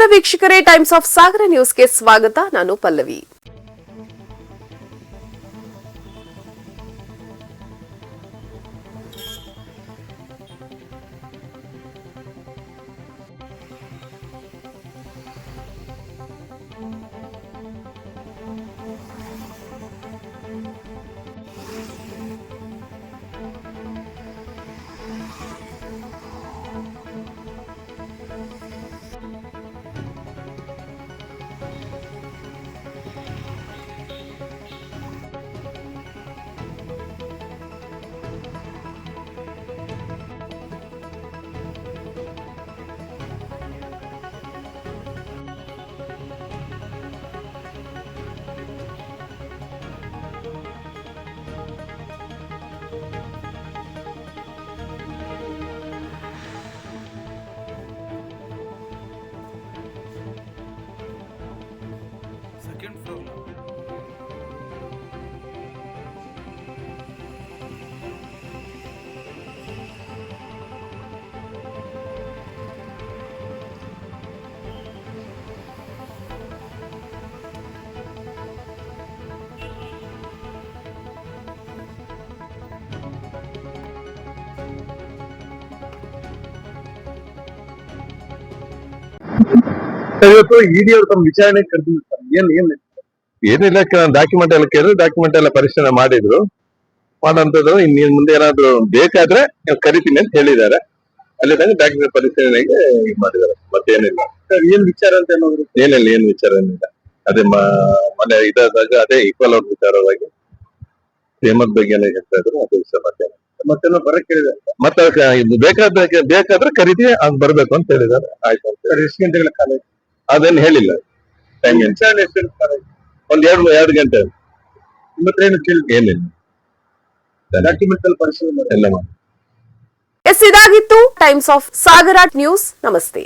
ನಮಸ್ಕಾರ ವೀಕ್ಷಕರೇ, times of ಸಾಗರ ನ್ಯೂಸ್ಗೆ ಸ್ವಾಗತ. ನಾನು ಪಲ್ಲವಿ. Second floor. ಇವತ್ತು ಇಡಿ ಅವರು ತಮ್ಮ ವಿಚಾರಣೆ ಕರೆದಿದ್ದಾರೆ. ಏನಿಲ್ಲ, ಡಾಕ್ಯುಮೆಂಟ್ ಎಲ್ಲ ಕೇಳಿದ್ರು, ಡಾಕ್ಯುಮೆಂಟ್ ಎಲ್ಲ ಪರಿಶೀಲನೆ ಮಾಡಿದ್ರು. ಮಾಡಂತದ್ದು ಇನ್ನು ಮುಂದೆ ಏನಾದ್ರು ಬೇಕಾದ್ರೆ ಕರಿತೀನಿ ಅಂತ ಹೇಳಿದ್ದಾರೆ. ಅಲ್ಲಿ ಡಾಕ್ಯುಮೆಂಟ್ ಪರಿಶೀಲನೆಗೆ ಇದು ಮಾಡಿದ್ದಾರೆ. ಮತ್ತೇನಿಲ್ಲ. ಏನ್ ವಿಚಾರ ಅಂತ ಏನಿಲ್ಲ, ಏನ್ ವಿಚಾರ ಏನಿಲ್ಲ. ಅದೇ ಮನೆ ಇದಾದಾಗ ಅದೇ ಈಕ್ವಲ್ ಅವ್ರ ವಿಚಾರವಾಗಿ ಪ್ರೇಮದ ಬಗ್ಗೆ ಹೇಳ್ತಾ ಇದ್ರು. ಅದೇ ವಿಷಯ ಮತ್ತೇನೋ ಬರಕ್ ಹೇಳಿದ್ದಾರೆ. ಮತ್ತೆ ಬೇಕಾದ್ರೆ ಕರಿತೀವಿ ಅದ್ ಬರ್ಬೇಕು ಅಂತ ಹೇಳಿದ್ದಾರೆ. ಆಯ್ತು ಅಂತ. ಎಷ್ಟು ಗಂಟೆಗಳ ಕಾಲ ಅದೇನು ಹೇಳಿಲ್ಲ. ಟೈಮ್ ಒಂದ್ 2 ಗಂಟೆ. ಏನಿಲ್ಲ, ಡಾಕ್ಯುಮೆಂಟ್ ಅಲ್ಲಿ ಪರಿಶೀಲನೆ ಎಲ್ಲ ಮಾಡಿ. ಇದಾಗಿತ್ತು ಟೈಮ್ಸ್ ಆಫ್ ಸಾಗರ ನ್ಯೂಸ್. ನಮಸ್ತೆ.